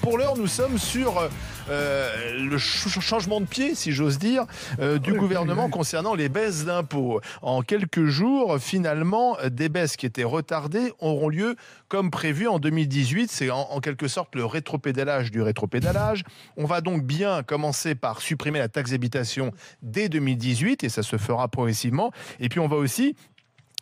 Pour l'heure, nous sommes sur le changement de pied, si j'ose dire, du gouvernement concernant les baisses d'impôts. En quelques jours, finalement, des baisses qui étaient retardées auront lieu comme prévu en 2018. C'est en quelque sorte le rétropédalage du rétropédalage. On va donc bien commencer par supprimer la taxe d'habitation dès 2018 et ça se fera progressivement. Et puis on va aussi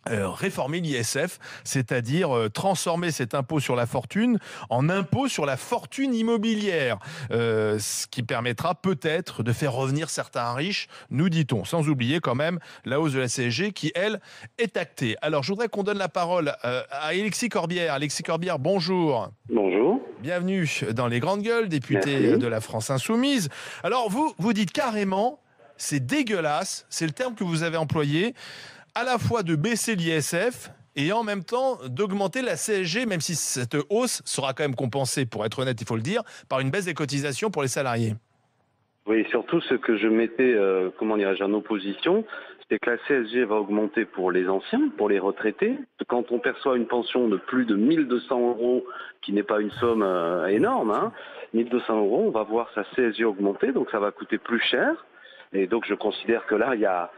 réformer l'ISF, c'est-à-dire transformer cet impôt sur la fortune en impôt sur la fortune immobilière, ce qui permettra peut-être de faire revenir certains riches, nous dit-on, sans oublier quand même la hausse de la CSG qui, elle, est actée. Alors, je voudrais qu'on donne la parole à Alexis Corbière. Alexis Corbière, bonjour. Bonjour. Bienvenue dans Les Grandes Gueules, député de la France Insoumise. Alors, vous dites carrément, c'est dégueulasse, c'est le terme que vous avez employé, à la fois de baisser l'ISF et en même temps d'augmenter la CSG, même si cette hausse sera quand même compensée, pour être honnête, il faut le dire, par une baisse des cotisations pour les salariés. Oui, surtout ce que je mettais, en opposition, c'est que la CSG va augmenter pour les anciens, pour les retraités. Quand on perçoit une pension de plus de 1 200 € qui n'est pas une somme énorme, 1 200 €, on va voir sa CSG augmenter, donc ça va coûter plus cher. Et donc je considère que là, il y a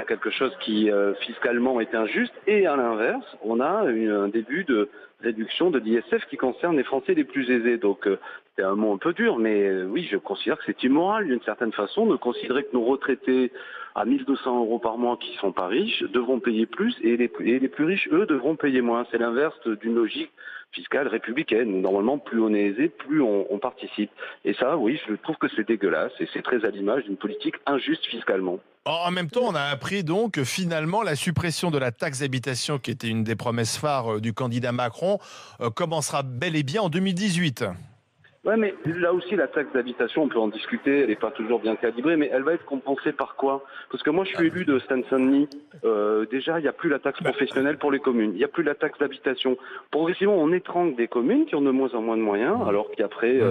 quelque chose qui fiscalement est injuste, et à l'inverse, on a un début de réduction de l'ISF qui concerne les Français les plus aisés. Donc c'est un mot un peu dur, mais oui, je considère que c'est immoral d'une certaine façon de considérer que nos retraités à 1 200 € par mois qui sont pas riches devront payer plus, et les plus riches, eux, devront payer moins. C'est l'inverse d'une logique fiscale républicaine. Normalement, plus on est aisé, plus on participe. Et ça, oui, je trouve que c'est dégueulasse, et c'est très à l'image d'une politique injuste fiscalement. En même temps, on a appris donc que finalement la suppression de la taxe d'habitation, qui était une des promesses phares du candidat Macron, commencera bel et bien en 2018. Ouais, mais là aussi, la taxe d'habitation, on peut en discuter, elle n'est pas toujours bien calibrée, mais elle va être compensée par quoi? Parce que moi, je suis élu de Seine-Saint-Denis. Déjà, il n'y a plus la taxe professionnelle pour les communes. Il n'y a plus la taxe d'habitation. Progressivement, on étrangle des communes qui ont de moins en moins de moyens, alors qu'après,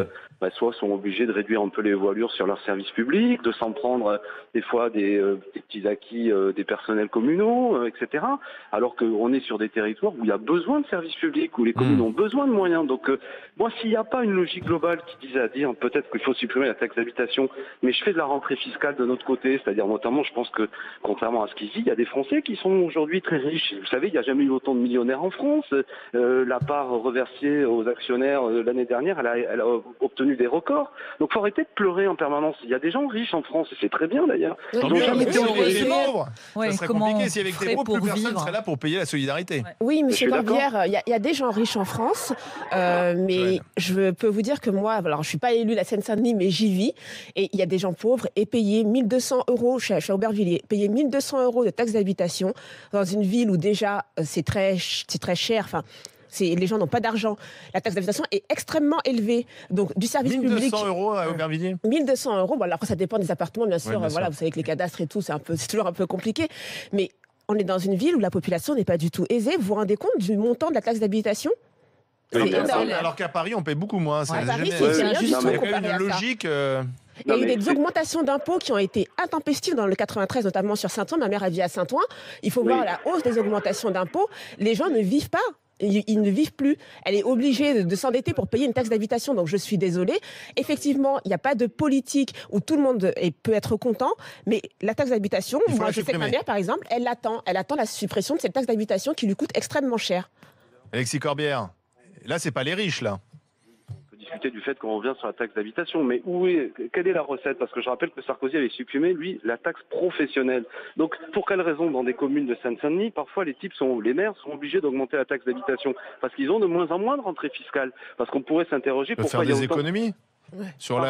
soit sont obligés de réduire un peu les voilures sur leurs services publics, de s'en prendre des fois des petits acquis des personnels communaux, etc. Alors qu'on est sur des territoires où il y a besoin de services publics, où les communes ont besoin de moyens. Donc, moi, s'il n'y a pas une logique globale qui disent à dire peut-être qu'il faut supprimer la taxe d'habitation, mais je fais de la rentrée fiscale de notre côté, c'est-à-dire notamment, je pense que contrairement à ce qu'il dit, il y a des Français qui sont aujourd'hui très riches. Vous savez, il n'y a jamais eu autant de millionnaires en France. La part reversée aux actionnaires l'année dernière, elle a obtenu des records. Donc, il faut arrêter de pleurer en permanence. Il y a des gens riches en France, et c'est très bien d'ailleurs. Ça serait compliqué s'il y avait que des pauvres, plus personne ne serait là pour payer la solidarité. Oui, monsieur Corbière, il y a des gens riches en France, mais je peux vous dire que moi, alors je suis pas élue de la Seine-Saint-Denis, mais j'y vis, et il y a des gens pauvres, et payer 1 200 €, je suis à Aubervilliers, payer 1 200 € de taxe d'habitation dans une ville où déjà c'est très cher, enfin, les gens n'ont pas d'argent. La taxe d'habitation est extrêmement élevée. Donc, du service public. 1 200 € à Aubervilliers. 1 200 €. Bon, après, ça dépend des appartements, bien sûr. Bien sûr. Vous savez que les cadastres et tout, c'est toujours un peu compliqué. Mais on est dans une ville où la population n'est pas du tout aisée. Vous vous rendez compte du montant de la taxe d'habitation? Alors qu'à Paris, on paye beaucoup moins. À Paris, c'est injuste. Il y a quand même une logique. Il y a eu des augmentations d'impôts qui ont été intempestives dans le 93, notamment sur Saint-Ouen. Ma mère, elle vit à Saint-Ouen. Il faut voir la hausse des augmentations d'impôts. Les gens ne vivent pas. Ils ne vivent plus. Elle est obligée de s'endetter pour payer une taxe d'habitation. Donc, je suis désolée. Effectivement, il n'y a pas de politique où tout le monde peut être content. Mais la taxe d'habitation, moi, je sais que ma mère, par exemple, elle attend la suppression de cette taxe d'habitation qui lui coûte extrêmement cher. Alexis Corbière, là, c'est pas les riches, là. Discuter du fait qu'on revient sur la taxe d'habitation, mais quelle est la recette? Parce que je rappelle que Sarkozy avait supprimé, lui, la taxe professionnelle. Donc, pour quelle raison, dans des communes de Seine-Saint-Denis, parfois les maires sont obligés d'augmenter la taxe d'habitation? Parce qu'ils ont de moins en moins de rentrées fiscales. Parce qu'on pourrait s'interroger pourquoi il y a des économies. Sur le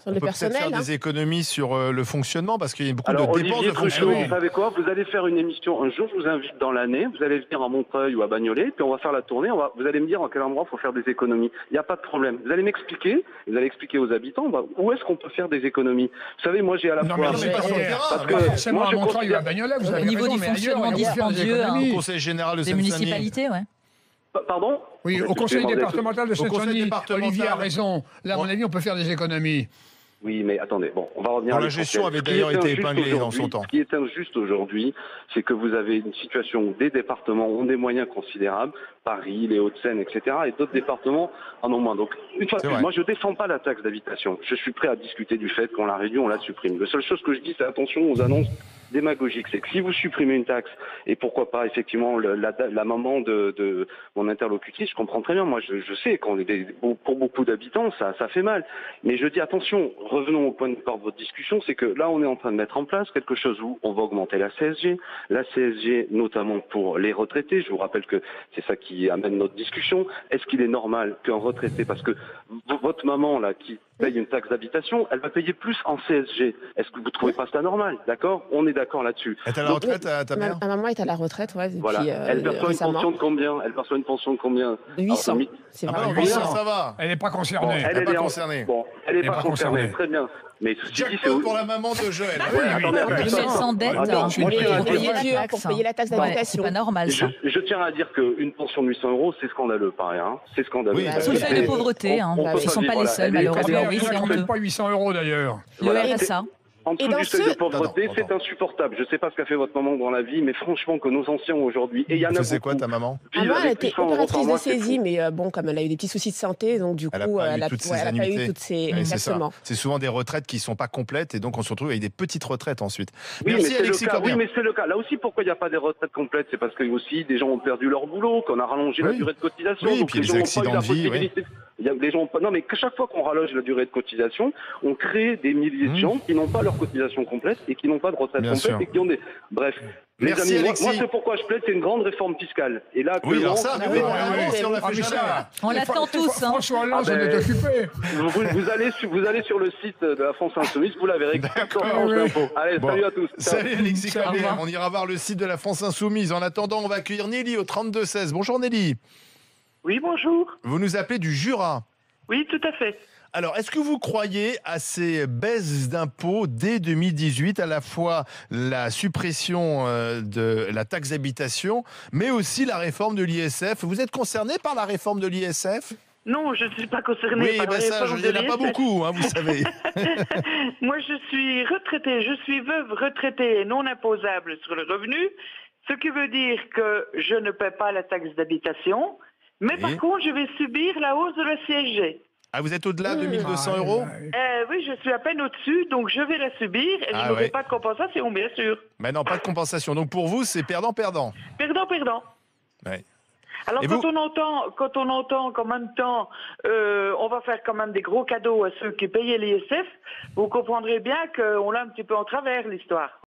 on peut peut-être faire des économies sur le fonctionnement, parce qu'il y a beaucoup de dépenses de fonctionnement. Vous savez quoi? Vous allez faire une émission un jour, je vous invite dans l'année, vous allez venir à Montreuil ou à Bagnolet, puis on va faire la tournée, vous allez me dire en quel endroit il faut faire des économies. Il n'y a pas de problème. Vous allez m'expliquer, vous allez expliquer aux habitants où est-ce qu'on peut faire des économies. Vous savez, moi j'ai à la fois... Non, mais pas sur le terrain. Pas forcément à Montreuil ou à Bagnolet, vous avez au niveau raison, du fonctionnement dispendieux au Conseil général de des municipalités, Pardon? Oui, au Conseil départemental de Seine-Saint-Denis, départemental. Olivier a raison. Là, à mon avis, on peut faire des économies. Oui, mais attendez, bon, on va revenir Dont à la l'essentiel. gestion avait Ce qui d'ailleurs est été injuste épinglée dans aujourd'hui- son temps. Ce qui est injuste aujourd'hui, c'est que vous avez une situation où des départements ont des moyens considérables, Paris, les Hauts-de-Seine, etc., et d'autres départements en ont moins. Donc, une fois de C'est plus, vrai. moi, je défends pas la taxe d'habitation. Je suis prêt à discuter du fait qu'on la réduit, on la supprime. La seule chose que je dis, c'est attention aux annonces démagogiques. C'est que si vous supprimez une taxe, et pourquoi pas, effectivement, la maman de mon interlocutrice, je comprends très bien. Moi, je sais qu'on est pour beaucoup d'habitants, ça fait mal. Mais je dis attention, revenons au point de départ de votre discussion, c'est que là, on est en train de mettre en place quelque chose où on va augmenter la CSG notamment pour les retraités. Je vous rappelle que c'est ça qui amène notre discussion. Est-ce qu'il est normal qu'un retraité, parce que votre maman là qui paye une taxe d'habitation, elle va payer plus en CSG. Est-ce que vous trouvez pas ça normal? D'accord? On est d'accord là-dessus. Elle est à la retraite, ta mère? Ma maman est à la retraite, ouais, depuis Voilà. Elle perçoit une récemment. pension de combien? Elle perçoit une pension de combien? 800. Alors, C'est Ah vrai. bah, 800, ça va. Elle n'est pas Bon, concernée. Elle est pas en- concernée. Bon, elle est pas concernée. concernée. Très bien. Mais ceci dit, Jackpot pour la maman de Joël. Attendez, Mais elle s'endette. Attends, moi, je tiens à Pour dire- payer la taxe Ouais, d'habitation. c'est pas normal, ça. Je tiens à dire qu'une pension de 800 €, c'est scandaleux, pareil. Hein. C'est scandaleux. Oui, Parce Sous le que seuil de c'est- pauvreté, hein. on peut Ils ne sont vivre, pas les voilà. seuls, Elle est- malheureusement. Combien Oui, il y en c'est a honteux. peut-être pas 800 € d'ailleurs. Le Voilà. RSA. En Et dessous dans du seuil ce- de pauvreté, Pardon, c'est insupportable. Je ne sais pas ce qu'a fait votre maman dans la vie, mais franchement, que nos anciens aujourd'hui, et il y en Elle a faisait beaucoup, quoi ta maman? vivent Maman, elle avec était 800 € par opératrice de mois, c'est saisie, fou. mais bon, comme elle a eu des petits soucis de santé, donc du Elle a coup, pas eu elle a toutes ses elle a pas eu annuités. toutes ses. Oui, c'est ça. Exactement. C'est souvent des retraites qui sont pas complètes et donc on se retrouve avec des petites retraites ensuite. Oui, Merci mais c'est le Alexis cas. Corbière. Oui, mais c'est le cas. Là aussi, pourquoi il n'y a pas des retraites complètes? C'est parce que aussi des gens ont perdu leur boulot, qu'on a rallongé la Oui. durée de cotisation. Oui, donc puis les les gens n'ont accidents pas eu la de vie, possibilité. Il y a des gens non, mais que chaque fois qu'on rallonge la durée de cotisation, on crée des milliers de gens qui n'ont pas leur cotisation complète et qui n'ont pas de retraite Bien complète sûr. et qui ont des. Bref. Merci, Les amis, Alexis. moi c'est pourquoi je plaide, c'est une grande réforme fiscale. Et là, Oui, alors ça, Ah oui, oui, vraiment, oui, si on l'a Ah, fait mais jamais. ça, On l'attend tous, hein. François Hollande s'en Ah, ben, est occupé. vous allez sur le site de la France Insoumise, vous la verrez. Allez, Bon. salut à tous. Ciao. Salut Alexis Ciao. Corbière. Au revoir. On ira voir le site de la France Insoumise. En attendant, on va accueillir Nelly au 32-16. Bonjour Nelly. Oui, bonjour. Vous nous appelez du Jura. Oui, tout à fait. Alors, est-ce que vous croyez à ces baisses d'impôts dès 2018, à la fois la suppression de la taxe d'habitation, mais aussi la réforme de l'ISF? Vous êtes concerné par la réforme de l'ISF? Non, je ne suis pas concernée Oui, par ben la ça, réforme il n'y en a de pas l'ISF. beaucoup, hein, vous savez. Moi, je suis retraitée. Je suis veuve retraitée et non imposable sur le revenu, ce qui veut dire que je ne paie pas la taxe d'habitation, mais Oui. par contre, je vais subir la hausse de la CSG. Ah, vous êtes au-delà de 1200 €? Oui, je suis à peine au-dessus, donc je vais la subir et Ah je n'aurai ouais. pas de compensation, bien sûr. Mais non, pas de compensation. Donc pour vous, c'est perdant-perdant. Perdant, perdant. Ouais. Alors Et quand vous on entend qu'en même temps, on va faire quand même des gros cadeaux à ceux qui payaient l'ISF, vous comprendrez bien qu'on l'a un petit peu en travers l'histoire.